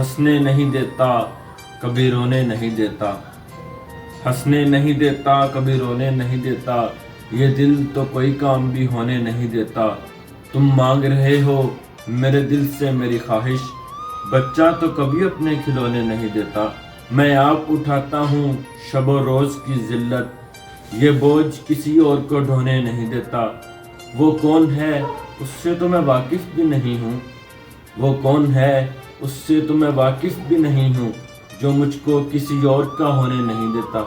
हंसने नहीं देता कभी रोने नहीं देता, हंसने नहीं देता कभी रोने नहीं देता, ये दिल तो कोई काम भी होने नहीं देता। तुम मांग रहे हो मेरे दिल से मेरी ख्वाहिश, बच्चा तो कभी अपने खिलौने नहीं देता। मैं आप उठाता हूँ शबो रोज़ की जिल्लत, ये बोझ किसी और को ढोने नहीं देता। वो कौन है उससे तो मैं वाकिफ़ भी नहीं हूँ, वो कौन है उससे तो मैं वाकिफ़ भी नहीं हूँ, जो मुझको किसी और का होने नहीं देता।